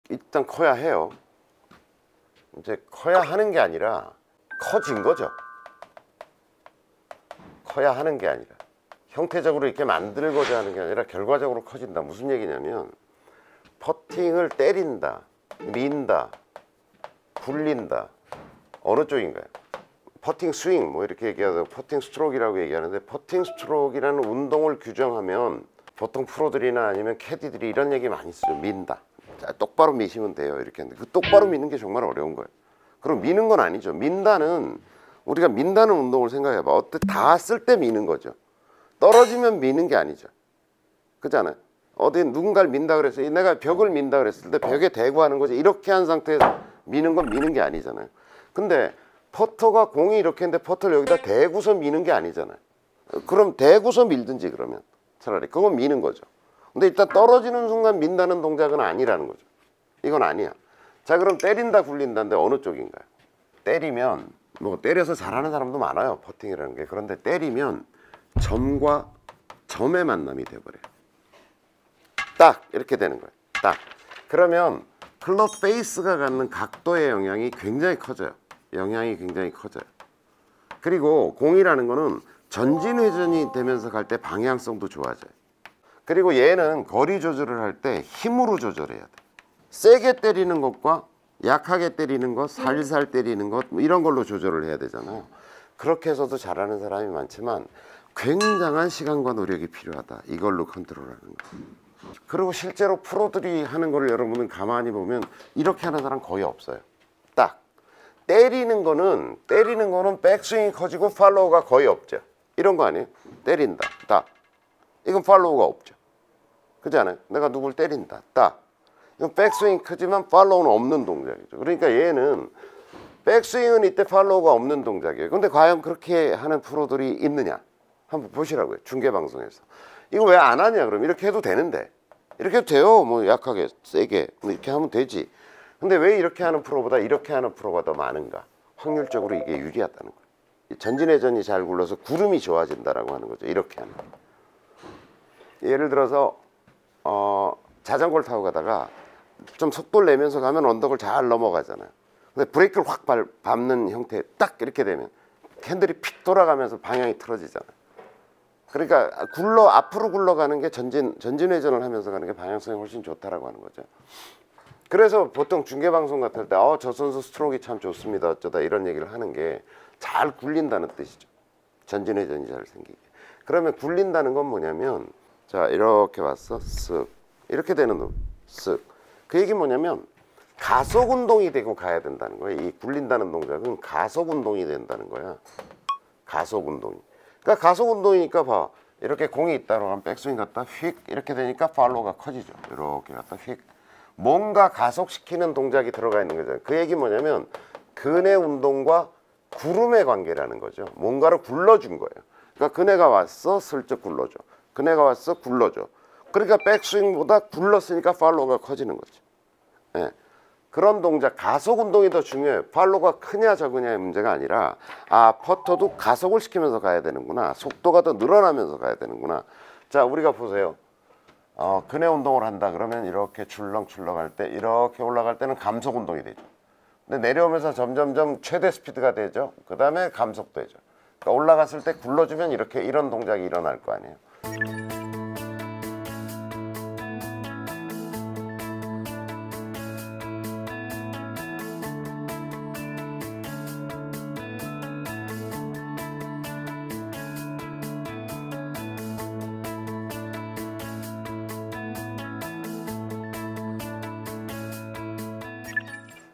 일단 커야 해요. 이제 커야 하는 게 아니라 커진 거죠. 커야 하는 게 아니라 형태적으로 이렇게 만들고자 하는 게 아니라 결과적으로 커진다. 무슨 얘기냐면 퍼팅을 때린다, 민다, 굴린다. 어느 쪽인가요? 퍼팅 스윙 뭐 이렇게 얘기하고 퍼팅 스트로크라고 얘기하는데, 퍼팅 스트로크라는 운동을 규정하면 보통 프로들이나 아니면 캐디들이 이런 얘기 많이 쓰죠. 민다. 자, 똑바로 미시면 돼요. 이렇게 하는데 그 똑바로 미는 게 정말 어려운 거예요. 그럼 미는 건 아니죠. 민다는, 우리가 민다는 운동을 생각해봐. 어때? 닿았을 때 미는 거죠. 떨어지면 미는 게 아니죠. 그렇잖아요. 어디 누군가를 민다 그래서 내가 벽을 민다 그랬을 때 벽에 대고 하는 거지, 이렇게 한 상태에서 미는 건 미는 게 아니잖아요. 근데 퍼터가 공이 이렇게 했는데 퍼터를 여기다 대고서 미는 게 아니잖아요. 그럼 대고서 밀든지, 그러면 차라리 그건 미는 거죠. 근데 일단 떨어지는 순간 민다는 동작은 아니라는 거죠. 이건 아니야. 자, 그럼 때린다 굴린다인데 어느 쪽인가요? 때리면 뭐 때려서 잘하는 사람도 많아요, 퍼팅이라는 게. 그런데 때리면 점과 점의 만남이 돼버려요. 딱 이렇게 되는 거예요. 딱. 그러면 클럽 페이스가 갖는 각도의 영향이 굉장히 커져요. 영향이 굉장히 커져요. 그리고 공이라는 거는 전진 회전이 되면서 갈 때 방향성도 좋아져요. 그리고 얘는 거리 조절을 할 때 힘으로 조절해야 돼. 세게 때리는 것과 약하게 때리는 것, 살살 때리는 것, 뭐 이런 걸로 조절을 해야 되잖아요. 그렇게 해서도 잘하는 사람이 많지만 굉장한 시간과 노력이 필요하다. 이걸로 컨트롤하는 거. 그리고 실제로 프로들이 하는 거를 여러분은 가만히 보면 이렇게 하는 사람 거의 없어요. 딱 때리는 거는 백스윙이 커지고 팔로우가 거의 없죠. 이런 거 아니에요? 때린다, 딱. 이건 팔로우가 없죠. 그렇지 않아요? 내가 누굴 때린다, 딱. 이건 백스윙 크지만 팔로우는 없는 동작이죠. 그러니까 얘는 백스윙은 이때 팔로우가 없는 동작이에요. 근데 과연 그렇게 하는 프로들이 있느냐? 한번 보시라고요. 중계방송에서. 이거 왜 안 하냐? 그럼 이렇게 해도 되는데. 이렇게 해도 돼요. 뭐 약하게, 세게 이렇게 하면 되지. 근데 왜 이렇게 하는 프로보다 이렇게 하는 프로가 더 많은가? 확률적으로 이게 유리하다는 거예요. 전진회전이 잘 굴러서 구름이 좋아진다라고 하는 거죠. 이렇게 하는 거예요. 예를 들어서 자전거를 타고 가다가 좀 속도를 내면서 가면 언덕을 잘 넘어가잖아요. 근데 브레이크를 확 밟는 형태, 딱 이렇게 되면 핸들이 픽 돌아가면서 방향이 틀어지잖아요. 그러니까 앞으로 굴러가는 게 전진 회전을 하면서 가는 게 방향성이 훨씬 좋다라고 하는 거죠. 그래서 보통 중계방송 같을 때 저 선수 스트로크가 참 좋습니다 어쩌다 이런 얘기를 하는 게 잘 굴린다는 뜻이죠. 전진 회전이 잘 생기게. 그러면 굴린다는 건 뭐냐면, 자, 이렇게 왔어, 쓱 이렇게 되는 놈, 쓱. 그 얘기 뭐냐면 가속 운동이 되고 가야 된다는 거예요. 이 굴린다는 동작은 가속 운동이 된다는 거야. 가속 운동이. 그러니까 가속 운동이니까 봐. 이렇게 공이 있다고 하면 백스윙 갔다 휙 이렇게 되니까 팔로우가 커지죠. 이렇게 갔다 휙. 뭔가 가속시키는 동작이 들어가 있는 거죠. 그 얘기 뭐냐면 그네 운동과 구름의 관계라는 거죠. 뭔가를 굴러준 거예요. 그러니까 그네가 왔어, 슬쩍 굴러줘. 그네가 왔어, 굴러줘. 그러니까 백스윙보다 굴렀으니까 팔로우가 커지는 거죠. 예. 그런 동작, 가속 운동이 더 중요해요. 팔로우가 크냐 적으냐의 문제가 아니라 퍼터도 가속을 시키면서 가야 되는구나. 속도가 더 늘어나면서 가야 되는구나. 자, 우리가 보세요. 근해 운동을 한다 그러면 이렇게 출렁출렁 할 때, 이렇게 올라갈 때는 감속 운동이 되죠. 근데 내려오면서 점점점 최대 스피드가 되죠. 그 다음에 감속되죠. 그러니까 올라갔을 때 굴러주면 이런 동작이 일어날 거 아니에요.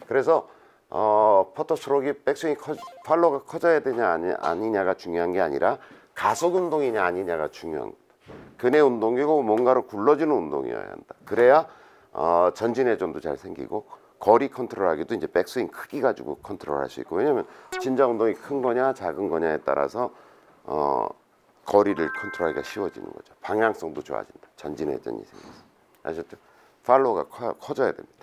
그래서 퍼터 스트로크 백스윙이 팔로우가 커져야 되냐 아니냐가 중요한 게 아니라 가속 운동이냐 아니냐가 중요한 거다. 근해 운동이고 뭔가를 굴러주는 운동이어야 한다. 그래야 전진 회전도 잘 생기고 거리 컨트롤하기도 이제 백스윙 크기 가지고 컨트롤할 수 있고. 왜냐면 진자 운동이 큰 거냐 작은 거냐에 따라서 거리를 컨트롤하기가 쉬워지는 거죠. 방향성도 좋아진다. 전진 회전이 생겨서. 아셨죠? 팔로우가 커져야 됩니다.